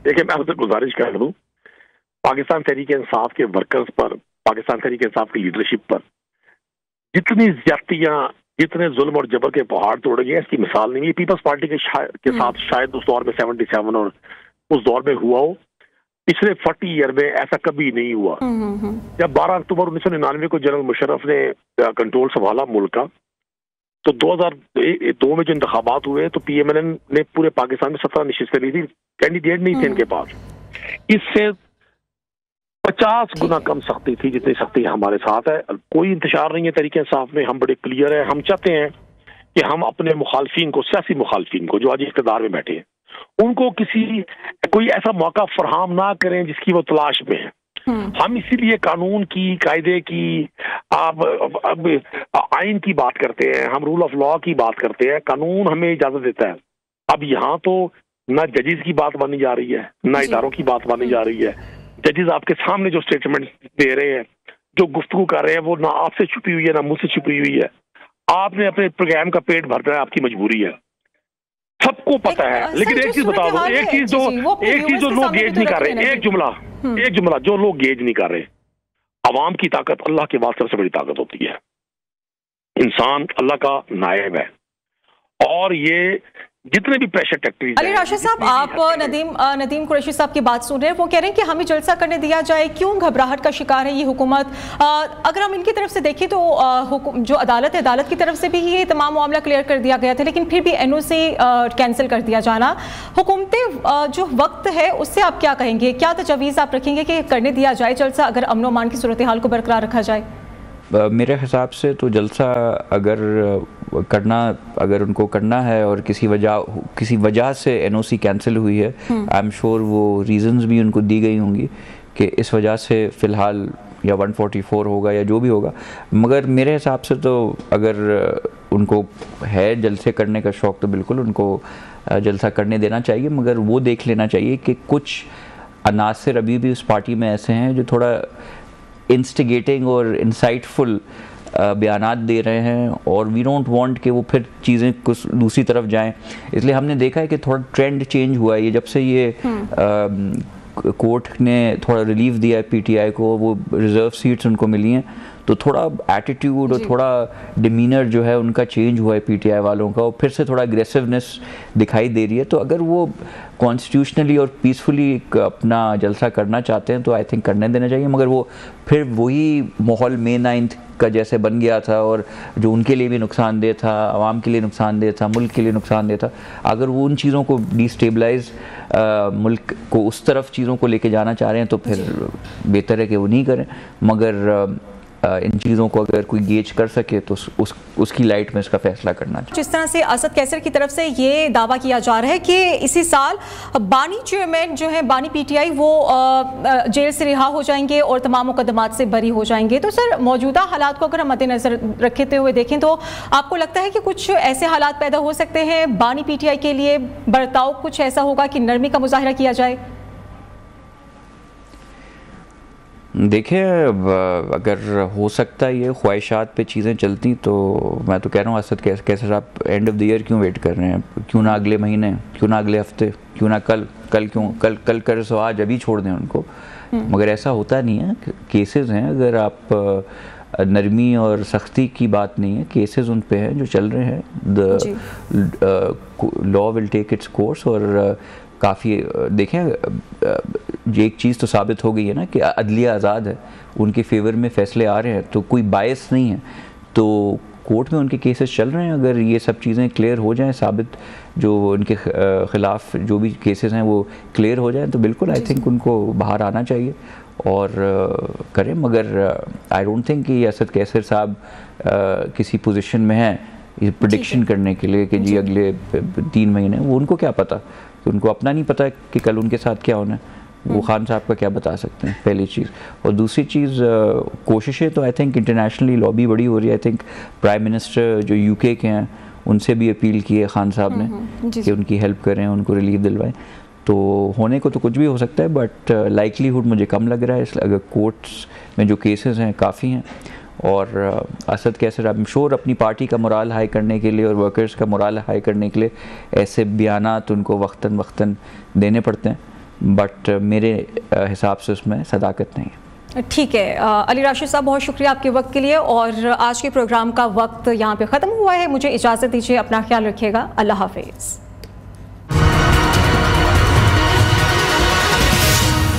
देखिए मैं आपसे गुजारिश कर दूं, पाकिस्तान तहरीक इंसाफ के वर्कर्स पर, पाकिस्तान तहरीक इंसाफ की लीडरशिप पर जितनी ज्यादतियां, जितने जुल्म और जबर के पहाड़ तोड़े गए इसकी मिसाल नहीं है। पीपल्स पार्टी के साथ शायद उस दौर में 77 और उस दौर में हुआ हो, पिछले 40 ईयर में ऐसा कभी नहीं हुआ। जब 12 अक्टूबर 1999 को जनरल मुशर्रफ ने कंट्रोल संभाला मुल्क का, तो 2002 में जो इंतखाबात हुए तो PMLN ने पूरे पाकिस्तान में 17 नशिस्तें ली थी, कैंडिडेट नहीं थे इनके पास। इससे 50 गुना कम सख्ती थी जितनी सख्ती हमारे साथ है। कोई इंतशार नहीं है तरीके इंसाफ में, हम बड़े क्लियर है। हम चाहते हैं कि हम अपने मुखालफिन को, सियासी मुखालफिन को जो आज इख्तिदार में बैठे हैं, उनको कोई ऐसा मौका फराहम ना करें जिसकी वो तलाश में है। हम इसीलिए कानून की, कायदे की, अब आइन की बात करते हैं, हम रूल ऑफ लॉ की बात करते हैं। कानून हमें इजाजत देता है। अब यहाँ तो ना जजेस की बात मानी जा रही है, ना इदारों की बात मानी जा रही है। जजेस आपके सामने जो स्टेटमेंट दे रहे हैं, जो गुफ्तगू कर रहे हैं, वो ना आपसे छुपी हुई है ना मुझ से छुपी हुई है। आपने अपने प्रोग्राम का पेट भरना है, आपकी मजबूरी है, सबको पता है। लेकिन एक चीज बता दो, एक चीज जो लोग गेज नहीं कर रहे, एक जुमला जो लोग गेज नहीं कर रहे, अवाम की ताकत अल्लाह के वास्ते सबसे बड़ी ताकत होती है। इंसान अल्लाह का नायब है, और ये जितने भी प्रेशर टैक्ट्रीज। अली राशिद साहब, आप नदीम कुरैशी साहब की बात सुन रहे हैं, वो कह रहे हैं कि हमें जलसा करने दिया जाए, क्यों घबराहट का शिकार है ये हुकूमत। अगर हम इनकी तरफ से देखें तो जो अदालत है, अदालत की तरफ से भी ये तमाम मामला क्लियर कर दिया गया था, लेकिन फिर भी NOC कैंसिल कर दिया जाना। हुकूमतें जो वक्त है उससे आप क्या कहेंगे, क्या तजवीज़ आप रखेंगे कि करने दिया जाए जलसा, अगर अमन व अमान की सूरत हाल को बरकरार रखा जाए? मेरे हिसाब से तो जलसा अगर उनको करना है और किसी वजह से NOC कैंसिल हुई है, आई एम श्योर वो रीजंस भी उनको दी गई होंगी कि इस वजह से फ़िलहाल या 144 होगा या जो भी होगा। मगर मेरे हिसाब से तो अगर उनको है जलसे करने का शौक़ तो बिल्कुल उनको जलसा करने देना चाहिए, मगर वो देख लेना चाहिए कि कुछ अनासर अभी भी उस पार्टी में ऐसे हैं जो थोड़ा इंस्टिगेटिंग और इंसाइटफुल बयानात दे रहे हैं, और वी डोंट वांट कि वो फिर चीज़ें कुछ दूसरी तरफ जाएं। इसलिए हमने देखा है कि थोड़ा ट्रेंड चेंज हुआ है, ये जब से ये कोर्ट ने थोड़ा रिलीफ दिया है PTI को, वो रिज़र्व सीट्स उनको मिली हैं, तो थोड़ा एटीट्यूड और थोड़ा डिमीनर जो है उनका चेंज हुआ है PTI वालों का, और फिर से थोड़ा अग्रेसिवनेस दिखाई दे रही है। तो अगर वो कॉन्स्टिट्यूशनली और पीसफुली अपना जलसा करना चाहते हैं तो आई थिंक करने देना चाहिए, मगर वो फिर वही माहौल May 9 का जैसे बन गया था, और जो उनके लिए भी नुकसानदेह था, आवाम के लिए नुकसानदेह था, मुल्क के लिए नुकसानदेह था, अगर वो उन चीज़ों को डिस्टेबलाइज मुल्क को उस तरफ चीज़ों को लेके जाना चाह रहे हैं तो फिर बेहतर है कि वो नहीं करें। मगर इन चीज़ों को अगर कोई गेज कर सके तो उसकी लाइट में इसका फैसला करना चाहिए। जिस तरह से असद कैसर की तरफ से ये दावा किया जा रहा है कि इसी साल बानी चेयरमैन जो है, बानी PTI, वो जेल से रिहा हो जाएंगे और तमाम मुकदमात से बरी हो जाएंगे। तो सर, मौजूदा हालात को अगर हम मद्देनजर रखते हुए देखें तो आपको लगता है कि कुछ ऐसे हालात पैदा हो सकते हैं बानी PTI के लिए, बर्ताव कुछ ऐसा होगा कि नरमी का मुजाहरा किया जाए? देखिए, अगर हो सकता है ये ख्वाहिशात पे चीज़ें चलती तो मैं तो कह रहा हूँ असद कैसर आप एंड ऑफ द ईयर क्यों वेट कर रहे हैं? क्यों ना अगले महीने, क्यों ना अगले हफ्ते, क्यों ना कल क्यों कल कर सो आज अभी छोड़ दें उनको। मगर ऐसा होता नहीं है, केसेस हैं, अगर आप नरमी और सख्ती की बात नहीं है, केसेस उन पे हैं जो चल रहे हैं, the law will take its course. और काफ़ी देखें, एक चीज़ तो साबित हो गई है ना कि अदलिया आज़ाद है, उनके फेवर में फ़ैसले आ रहे हैं, तो कोई बायस नहीं है, तो कोर्ट में उनके केसेस चल रहे हैं। अगर ये सब चीज़ें क्लियर हो जाएं, साबित जो उनके ख़िलाफ़ जो भी केसेस हैं वो क्लियर हो जाएं, तो बिल्कुल आई थिंक उनको बाहर आना चाहिए और करें। मगर आई डोंट थिंक कि असद कैसर साहब किसी पोजीशन में हैं ये प्रेडिक्शन करने के लिए कि जी अगले 3 महीने, वो उनको क्या पता, उनको अपना नहीं पता कि कल उनके साथ क्या होना है, वो खान साहब का क्या बता सकते हैं, पहली चीज़। और दूसरी चीज़, कोशिशें तो आई थिंक इंटरनेशनली लॉबी बड़ी हो रही है। आई थिंक प्राइम मिनिस्टर जो UK के हैं उनसे भी अपील की है खान साहब ने कि उनकी हेल्प करें, उनको रिलीफ दिलवाएं। तो होने को तो कुछ भी हो सकता है, बट लाइकलीहुड मुझे कम लग रहा है। इसलिए अगर कोर्ट्स में जो केसेस हैं काफ़ी हैं, और Asad Qaiser I am sure अपनी पार्टी का मोराल हाई करने के लिए और वर्कर्स का मोराल हाई करने के लिए ऐसे बयानात उनको वक्तन देने पड़ते हैं, बट मेरे हिसाब से उसमें सदाकत नहीं है। ठीक है अली राशिद साहब, बहुत शुक्रिया आपके वक्त के लिए, और आज के प्रोग्राम का वक्त यहाँ पे ख़त्म हुआ है। मुझे इजाज़त दीजिए, अपना ख्याल रखिएगा, अल्लाह हाफिज़।